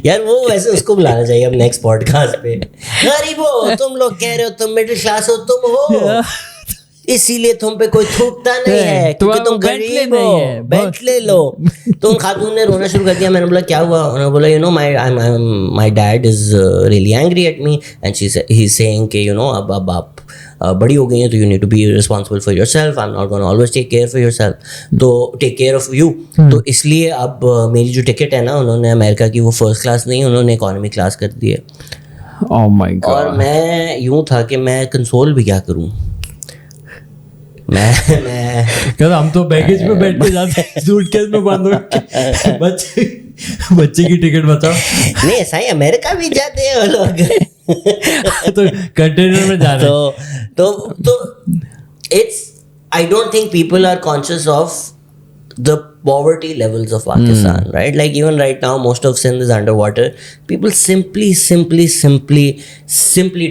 यार वो वैसे उसको बुलाना चाहिए अब नेक्स्ट पॉडकास्ट पे. गरीब हो तुम लोग, कह रहे हो तुम मिडिल क्लास हो, तुम हो इसीलिए तुम पे कोई थूकता नहीं है क्योंकि तुम गरीब हो, बेंटले लो. तो उन खातून ने रोना शुरू कर दिया. मैंने बोला क्या हुआ? उन्होंने बोला you know my dad is really angry at me and he is saying कि यू नो अब आप बड़ी हो गई हैं तो you need to be responsible for yourself, I am not gonna always take care for yourself, तो take care of you. तो इसलिए अब मेरी जो टिकट है ना, उन्होंने अमेरिका की वो फर्स्ट क्लास नहीं, उन्होंने इकोनॉमी क्लास कर दी है. Oh my God. और मैं यूँ था कि मैं कंसोल भी क्या करूँ. मैं हम तो बैगेज में बैठ के जाते हैं, सूटकेस में बंद हो बच्चे की टिकट बचाओ. नहीं ऐसा ही अमेरिका भी जाते हैं वो लोग. तो कंटेनर में जा रहे हैं. तो it's, I don't think people are conscious of the poverty levels of Pakistan, right? Like even right now most of Sindh is underwater. People simply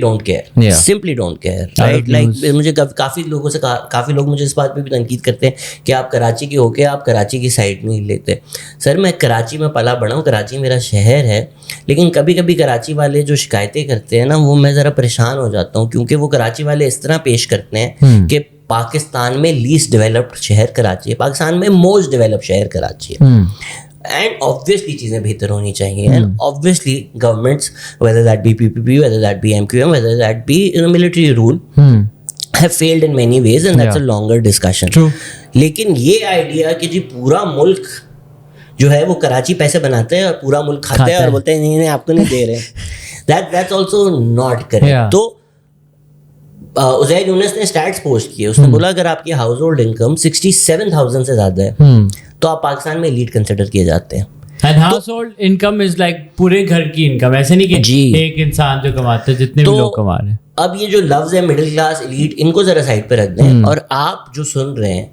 don't care. Simply don't care, right? Like मुझे काफ़ी लोग मुझे इस बात पे भी तनकीद करते हैं कि आप कराची के होके आप कराची की साइड नहीं लेते. सर मैं कराची में पला बड़ा हूँ, कराची मेरा शहर है, लेकिन कभी कभी कराची वाले जो शिकायतें करते हैं ना, वो मैं ज़रा परेशान हो जाता हूँ क्योंकि वो कराची वाले इस तरह पेश करते हैं कि पाकिस्तान में लीस्ट डेवलप्ड शहर कराची है, पाकिस्तान में मोस्ट डेवलप्ड शहर कराची है. एंड ऑब्वियसली चीज़ें बेहतर होनी चाहिए. And obviously governments, whether that be PPP, whether that be MQM, whether that be military rule, have failed in many ways and that's a longer discussion. True. लेकिन ये idea कि जी पूरा मुल्क जो है वो कराची पैसे बनाते हैं और पूरा मुल्क खाता है और बोलते हैं नहीं आपको नहीं दे रहे, that's also not correct. तो उज़ैर यूनुस ने स्टैट्स पोस्ट किए, उसने बोला अगर आपकी हाउस होल्ड इनकम 67,000 से ज़्यादा है तो आप पाकिस्तान में एलीट कंसिडर किए जाते हैं. And house hold income is like पूरे घर की इनकम, ऐसे नहीं कि एक इंसान जो कमाते हैं, जितने भी लोग कमा रहे हैं. अब ये जो लफ्ज़ है मिडिल क्लास, एलीट, इनको ज़रा साइड पे रख दें और आप जो सुन रहे हैं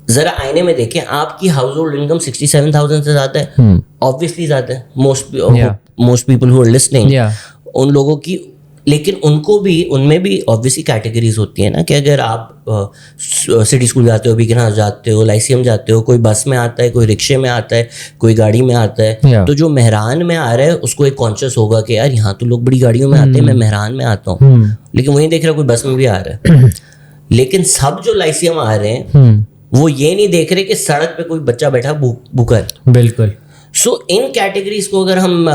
ज़रा आईने में देखें. आपकी हाउस होल्ड इनकम 67,000 से ज़्यादा है, ऑब्वियसली ज़्यादा है. Most people who are listening, उन लोगों की, लेकिन उनमें भी ऑब्वियसली कैटेगरीज होती है ना कि अगर आप सिटी स्कूल जाते हो, बीकन हाउस जाते हो, लाइसियम जाते हो, कोई बस में आता है, कोई रिक्शे में आता है, कोई गाड़ी में आता है, तो जो मेहरान में आ रहा है उसको एक कॉन्शियस होगा कि यार यहाँ तो लोग बड़ी गाड़ियों में आते हैं, मैं मेहरान में आता हूँ, लेकिन वहीं देख रहा कोई बस में भी आ रहा है. लेकिन सब जो लाइसियम आ रहे हैं वो ये नहीं देख रहे कि सड़क पे कोई बच्चा बैठा भूखा है। बिल्कुल। सो इन कैटेगरीज को अगर हम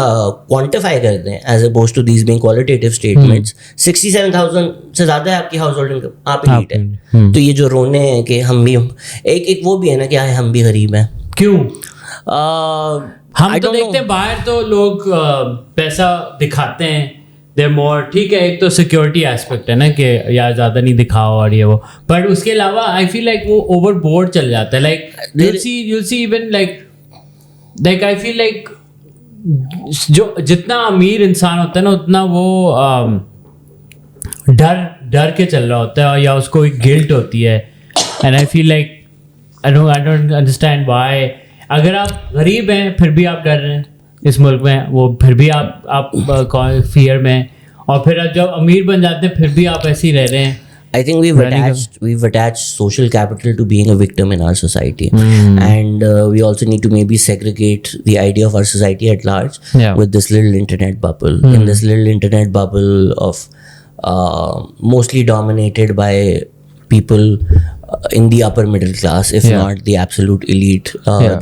क्वांटिफाई करते हैं as opposed to these being qualitative statements, 67,000 से ज्यादा है आपकी हाउस होल्ड इनकम, आप एलीट है। तो ये जो रोने हैं कि हम भी एक वो भी है ना कि हम भी गरीब हैं, क्यों? हम तो देखते हैं बाहर तो लोग पैसा दिखाते हैं, दे मोर, ठीक है, एक तो सिक्योरिटी एस्पेक्ट है ना कि यार ज़्यादा नहीं दिखाओ और ये वो, बट उसके अलावा आई फील लाइक वो ओवरबोर्ड चल जाता है। Like you'll see even like आई फील लाइक जो जितना अमीर इंसान होता है ना उतना वो डर के चल रहा होता है या उसको एक गिल्ट होती है। And I feel like I don't understand why. अगर आप गरीब हैं फिर भी आप डर रहे हैं इस मुल्क में, वो फिर भी आप फियर में, और फिर जब अमीर बन जाते हैं फिर भी आप ऐसे ही रह रहे हैं। I think we've attached social capital to being a victim in our society, and we also need to maybe segregate the idea of our society at large with this little internet bubble. In this little internet bubble of mostly dominated by people in the upper middle class, if not the absolute elite,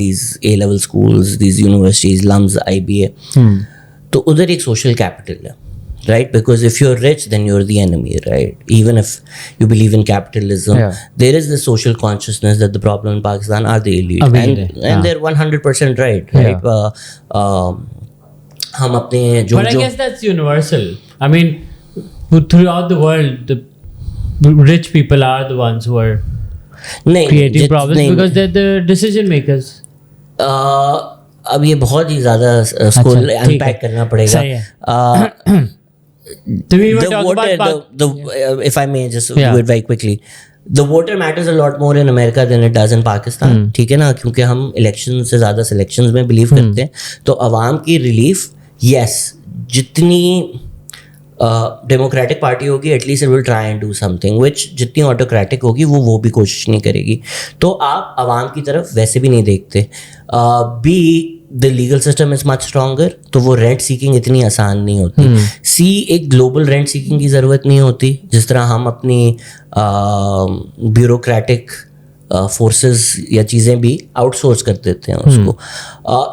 these A-level schools, these universities, LUMS, IBA. तो उधर एक social capital है. Right, because if you're rich, then you're the enemy, right? Even if you believe in capitalism, there is this social consciousness that the problem in Pakistan are the elite, and they're 100% right, right? हम अपने जो But I guess that's universal. I mean, throughout the world, the rich people are the ones who are creating problems because they're the decision makers. अब ये बहुत ही ज़्यादा उसको unpack करना पड़ेगा. If I may just do it very quickly, the voter matters a lot more in America than it does in Pakistan. ठीक है ना, क्योंकि हम इलेक्शन से ज़्यादा सिलेक्शंस में बिलीव करते हैं. तो अवाम की रिलीफ, यस, जितनी डेमोक्रेटिक पार्टी होगी at least it will try and do something, which जितनी ऑटोक्रेटिक होगी वो भी कोशिश नहीं करेगी. तो आप अवाम की तरफ वैसे भी नहीं देखते. Be the legal system is much stronger, तो वो रेंट सीकिंग इतनी आसान नहीं होती. सी एक ग्लोबल रेंट सीकिंग की ज़रूरत नहीं होती, जिस तरह हम अपनी ब्यूरोक्रेटिक फोर्सेस या चीज़ें भी आउटसोर्स कर देते हैं उसको.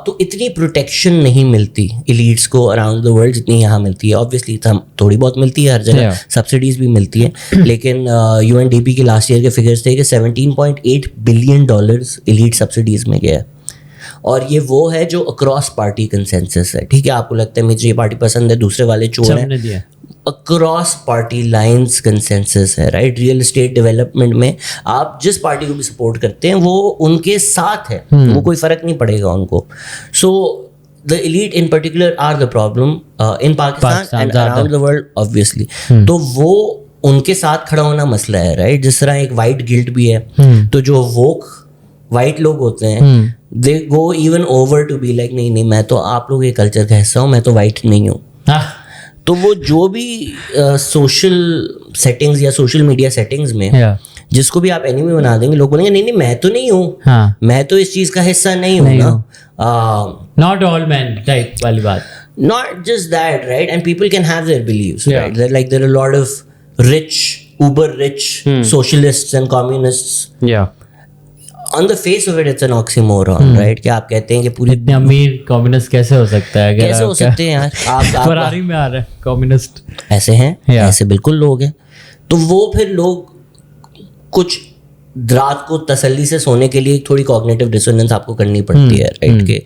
तो इतनी प्रोटेक्शन नहीं मिलती एलीट्स को अराउंड द वर्ल्ड जितनी यहाँ मिलती है. ऑब्वियसली थोड़ी बहुत मिलती है हर जगह, सब्सिडीज़ भी मिलती है, लेकिन UNDP के लास्ट ईयर के फिगर्स थे कि $17.8 बिलियन एलीट सब्सिडीज़ में गया है. और ये वो है जो अक्रॉस पार्टी कंसेंसस है. ठीक है, आपको लगता है मुझे ये पार्टी पसंद है, दूसरे वाले चोर हैं, अक्रॉस पार्टी लाइंस कंसेंसस है, राइट? रियल एस्टेट डेवलपमेंट में आप जिस पार्टी को भी सपोर्ट करते हैं वो उनके साथ है, वो कोई फर्क नहीं पड़ेगा उनको. So the elite in particular are the problem in Pakistan and around the world obviously. तो वो उनके साथ खड़ा होना मसला है, राइट? जिस तरह एक वाइट गिल्ट भी है, तो जो वोक वाइट लोग होते हैं they go even over to be like नहीं मैं तो आप लोग के कल्चर का हिस्सा हूँ, मैं तो वाइट नहीं हूँ. तो वो जो भी सोशल सेटिंग्स या सोशल मीडिया सेटिंग्स में जिसको भी आप एनिमी बना देंगे, लोग बोलेंगे नहीं मैं तो नहीं हूँ, मैं तो इस चीज़ का हिस्सा नहीं हूँ ना. नॉट ऑल मैन टाइप वाली बात. Not just that, right? And people can have their beliefs, right? There are a lot of uber rich socialists and communists. Yeah. On the face of it, it's an oxymoron, right? कि आप कहते हैं कि पूरी इतने अमीर communist कैसे हो सकता है? कैसे हो सकते हैं यार? आप फरारी में आ रहे हैं कम्युनिस्ट, ऐसे हैं, ऐसे बिल्कुल लोग हैं. तो वो फिर लोग कुछ रात को तसल्ली से सोने के लिए थोड़ी कॉग्निटिव डिसोनेंस आपको करनी पड़ती है, राइट? कि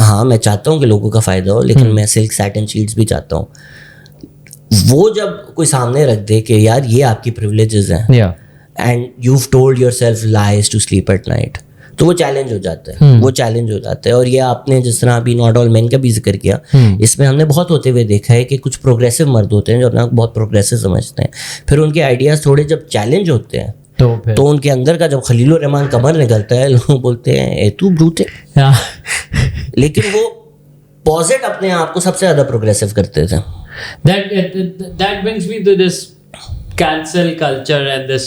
हाँ मैं चाहता हूँ कि लोगों का फ़ायदा हो, लेकिन मैं सिल्क सैटिन शीट्स भी चाहता हूँ. वो जब कोई सामने रख दे कि यार ये आपकी प्रिविलेजेस हैं and you've told yourself lies to sleep at night, तो वो चैलेंज हो जाता है. वो चैलेंज हो जाता है. और ये आपने जिस तरह अभी नॉट ऑल मेन का भी जिक्र किया, इसमें हमने बहुत होते हुए देखा है कि कुछ प्रोग्रेसिव मर्द होते हैं जो अपना बहुत प्रोग्रेसिव समझते हैं, फिर उनके आइडियाज़ थोड़े जब चैलेंज होते हैं तो उनके अंदर का जब खलीलुर रहमान कमर निकलता है, लोग बोलते हैं ए तू ब्रूट है. लेकिन वो पॉजिट अपने आप को सबसे ज़्यादा प्रोग्रेसिव करते थे. That brings me to this cancel culture and this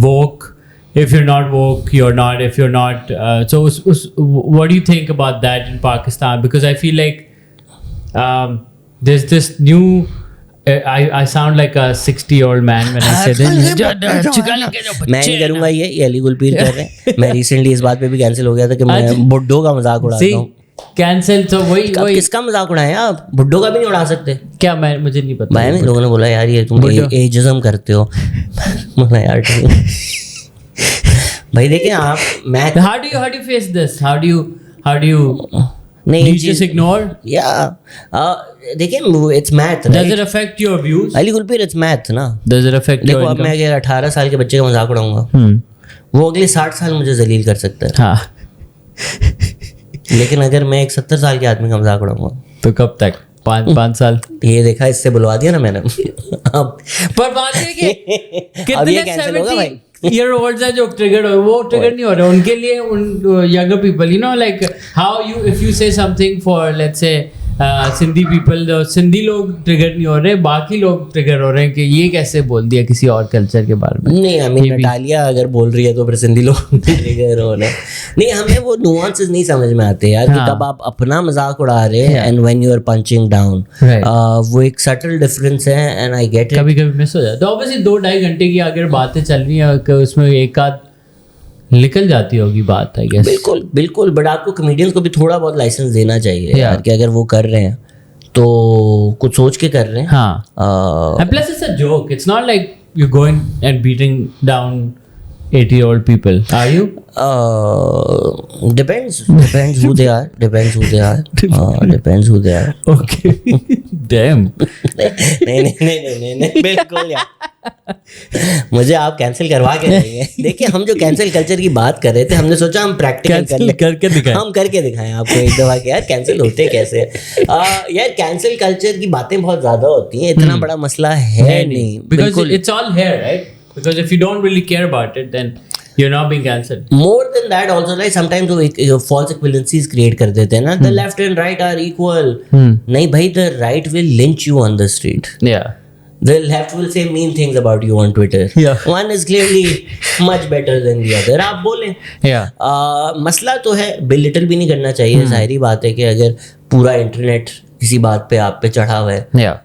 woke. If you're not woke, you're not. If you're not, so what do you think about that in Pakistan? Because I feel like there's this new I sound like a 60-year-old man when I say this. मैं नहीं करूंगा ये अली गुलपीर कर रहे हैं. मैं recently इस बात पे भी कैंसिल हो गया था कि मैं बुड्ढों का मजाक उड़ाता हूँ. कैंसिल तो वही किसका मजाक उड़ाए आप? बुड्ढों का भी नहीं उड़ा सकते. क्या? मुझे नहीं पता. भाई लोगों ने बोला यार ये तुम एजिज्म करते हो. बोला यार भाई देखिए आप मैं how do you face this? How do you नहीं do you just ignore? देखिए it's math. Does it affect your views? Ali Gulpir it's math ना. Does it affect your देखो अब मैं अगर 18 साल के बच्चे का मजाक उड़ाऊंगा वो अगले 60 साल मुझे जलील कर सकता है. हाँ. लेकिन अगर मैं एक 70 साल के आदमी का मजाक उड़ाऊंगा तो कब तक? 5 साल. ये देखा, इससे बुलवा दिया ना मैंने. अब पर बात है कि कितने 70 year olds है जो ट्रिगर हो, वो ट्रिगर नहीं हो रहे उनके लिए. उन younger people, you know, like how if you say something for let's say Sindhi people, Sindhi लोग ट्रिगर नहीं हो रहे, बाकी लोग ट्रिगर हो रहे हैं कि ये कैसे बोल दिया किसी और कल्चर के बारे में. नहीं आई मीन नटालिया अगर बोल रही है तो फिर सिंधी लोग ट्रिगर हो रहे. नहीं हमें वो नुआंसेस नहीं समझ में आते यार कि कब आप अपना मजाक उड़ा रहे हैं and when you are punching down. वो एक सटल डिफरेंस है एंड आई गेट इट. कभी कभी मिस हो जाता है. तो ऑब्वियसली 2-2.5 घंटे की अगर बातें चल रही है उसमें एक आध निकल जाती होगी बात, आई गेस. बिल्कुल बिल्कुल. बट आपको कॉमेडियंस को भी थोड़ा बहुत लाइसेंस देना चाहिए यार कि अगर वो कर रहे हैं तो कुछ सोच के कर रहे हैं. हाँ. And plus it's a joke. It's not like you're going and beating down 80-year-old people. Are you? Depends who they are. Depends who they are. Okay. Damn. नहीं बिल्कुल यार. मुझे आप कैंसिल करवा के देंगे. देखिए हम जो कैंसिल कल्चर की बात कर रहे थे हमने सोचा हम प्रैक्टिकल करके दिखाएं. हम करके दिखाएं आपको एक दफा कि यार कैंसिल होते कैसे. यार कैंसिल कल्चर की बातें बहुत ज्यादा होती हैं. इतना बड़ा मसला है नहीं. Because it's all here, right? Because if you don't really care about it, then you're not being cancelled. More than that, also like sometimes वो false equivalencies create कर देते हैं ना. The left and right are equal. नहीं भाई, the right will lynch you on the street. Yeah. The left will say mean things about you on Twitter. Yeah. One is clearly much better than the other. आप बोलें. Yeah. मसला तो है, belittle भी नहीं करना चाहिए. जाहिर बात है कि अगर पूरा इंटरनेट किसी बात पे आप पे चढ़ा हुआ है. Yeah.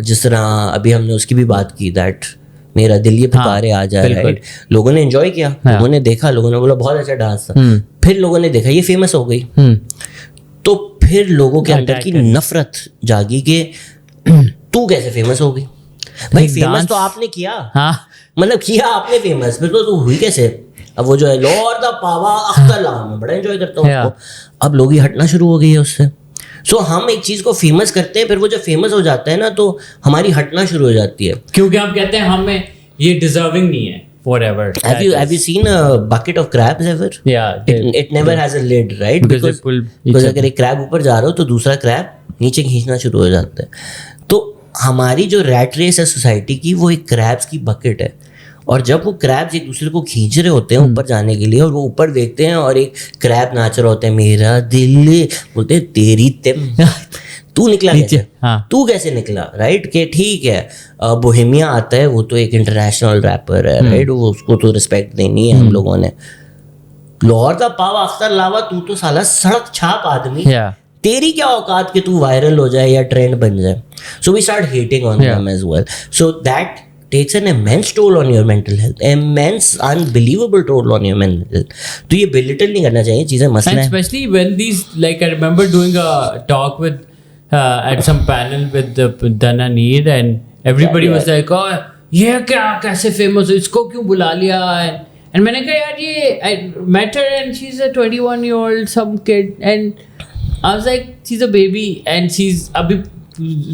जिस तरह अभी हमने उसकी भी बात की that मेरा दिल ये पुकारे आ जाए. राइट. लोगों ने एंजॉय किया. लोगों ने देखा. लोगों ने बोला बहुत अच्छा डांस था. फिर लोगों ने देखा ये फेमस हो गई. तो फिर लोगों के अंदर की नफरत जागी कि तू कैसे फेमस हो गई. भाई फेमस तो आपने किया. हाँ. मतलब किया आपने फेमस, फिर तो तू हुई कैसे. अब वो जो है लॉर्ड द पावा अख्तर ला, मैं बड़ा एंजॉय करता हूँ उसको. अब लोग ही हटना शुरू हो गई है उससे. सो हम एक चीज को फेमस करते हैं, फिर वो जब फेमस हो जाता है ना तो हमारी हटना शुरू हो जाती है. क्योंकि हम कहते हैं हमें ये डिजर्विंग नहीं है. Forever. Have you seen a bucket of crabs ever? Yeah. It never has a lid, right? Because अगर एक क्रैब ऊपर जा रहा हो तो दूसरा क्रैब नीचे खींचना शुरू हो जाता है. तो हमारी जो रैट रेस है सोसाइटी की, वो एक क्रैब्स की बकेट है. और जब वो क्रैब्स एक दूसरे को खींच रहे होते हैं ऊपर जाने के लिए, और वो ऊपर देखते हैं और एक क्रैब नाच रहा होता है मेरा दिल, बोलते हैं तेरी तिम. तू निकला कैसे. हाँ. तू कैसे निकला. राइट. के ठीक है बोहेमिया आता है, वो तो एक इंटरनेशनल रैपर है. राइट. वो उसको तो रिस्पेक्ट देनी है हम लोगों ने. लाहौर का पावा अख्तर लावा, तू तो साला सड़क छाप आदमी. तेरी क्या औकात कि तू वायरल हो जाए या ट्रेंड बन जाए. So we start hating on them as well. So that takes an immense toll on your mental health, immense unbelievable toll on your mental health. तो ये belittle नहीं करना चाहिए चीजें. मसला है. Especially when these, like I remember doing a talk with at some panel with Dana Need, and everybody was like, oh ये क्या कैसे famous हो, इसको क्यों बुला लिया. And मैंने कहा यार ये I met her and she's a 21-year-old some kid, and I was like she's a baby and she's अभी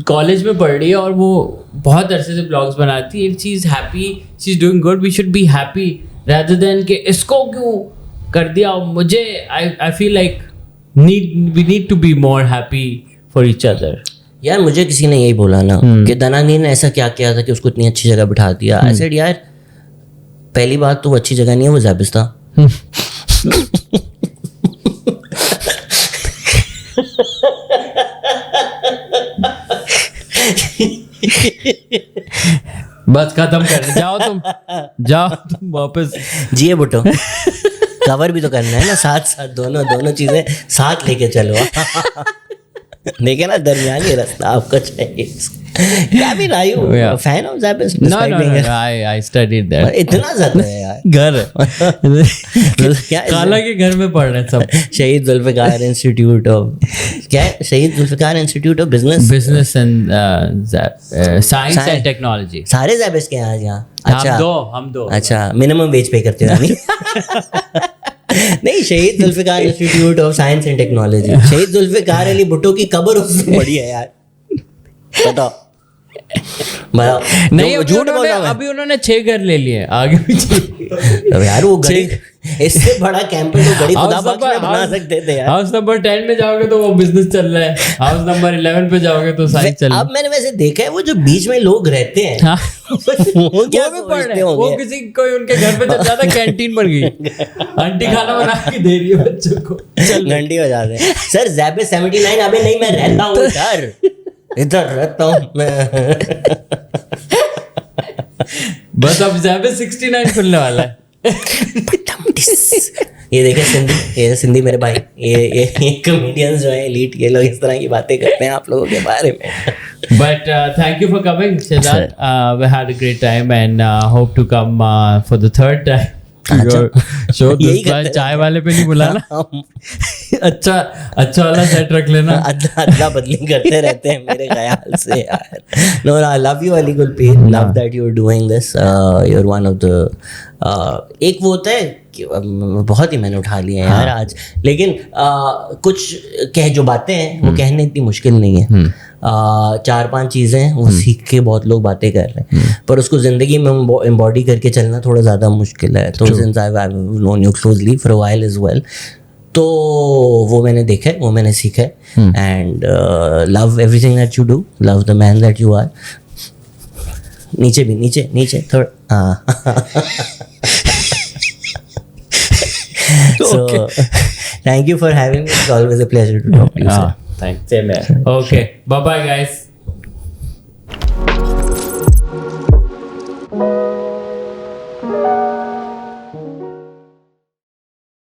कॉलेज में पढ़ रही है और वो बहुत अरसे से ब्लॉग्स बनाती है. She is happy, she is doing good. We should be happy rather than कि इसको क्यों कर दिया. मुझे I feel like we need to be more happy for each other. यार मुझे किसी ने यही बोला ना कि दनानी ने ऐसा क्या किया था कि उसको इतनी अच्छी जगह बिठा दिया. आई सेड यार पहली बात तो वो अच्छी जगह नहीं है, वो ज़ेबिस्तान. बस खत्म कर जाओ तुम वापस. जिए बुटो. कवर भी तो करना है ना साथ साथ. दोनों चीजें साथ लेके चलो. देखे ना दरमियानी रास्ता आपको चाहिए. I mean, are you Yeah. a fan of Zappos? No, Despite no, being no, a- no. I studied there. इतना ज्यादा है यार. घर है क्या है? काला के घर में पढ़ रहे हैं सब. शहीद जुल्फिकार इंस्टीट्यूट ऑफ क्या है? Shaheed Zulfikar institute of business. Business and science Science. And technology. सारे Zappos के हैं आज यहाँ. अच्छा. हम दो. अच्छा, मिनिमम वेज पे करते हो यानी. नहीं, Shaheed Zulfikar institute of science and technology. Shaheed Zulfikar Ali Bhutto की कब्र उससे बड़ी है यार. बताओ. बताओ. नहीं, झूठ बोल रहा हूँ मैं. अभी उन्होंने 6 घर ले लिए आगे पीछे. अब यार वो गरीब, इससे बड़ा कैंपेन तो गरीब खुदा बख्श में बना सकते थे यार. हाउस नंबर 10 में जाओगे तो वो बिजनेस चल रहा है. हाउस नंबर 11 पे जाओगे तो साइंस चल रहा है. अब मैंने वैसे देखा है वो जो बीच में लोग रहते हैं हाँ. वो क्या वो भी पढ़ सोचते रहे हैं. वो होंगे. किसी कोई उनके घर पे चल जाता है, कैंटीन बन गई, आंटी खाना बना के दे रही है बच्चों को. घंटी हो जाते हैं. Sir Zappos 79. अबे नहीं, मैं रहता हूँ इधर, इधर रहता हूँ मैं. बस अब Zappos 69 खुलने वाला है. ये देखे सिंधी मेरे भाई, ये कॉमेडियंस जो है एलीट, ये लोग इस तरह की बातें करते हैं आप लोगों के बारे में. But thank you for coming, Shehzad. We had a great time and hope to come for the third time. Show यही दूसरा करते चाय वाले पे नहीं बुलाना. अच्छा वाला सेट रख लेना. अदला बदली करते रहते हैं मेरे ख्याल से यार. No, I love you Ali Gulpreet. Love that you're doing this. You're one of the एक वो होता है कि बहुत ही मैंने उठा लिया है यार आज, लेकिन कुछ जो बातें हैं वो कहने इतनी मुश्किल नहीं है. 4-5 चीज़ें हैं वो सीख के बहुत लोग बातें कर रहे हैं, पर उसको ज़िंदगी में एम्बॉडी करके चलना थोड़ा ज़्यादा मुश्किल है. तो since I have known you closely for a while as well, तो वो मैंने देखा है, वो मैंने सीखा है. And love everything that you do, love the man that you are. नीचे भी नीचे थोड़ा. हाँ. So, thank you for having me. It's always a pleasure to talk to you, sir. Thanks. Same here. Okay. Bye bye, guys.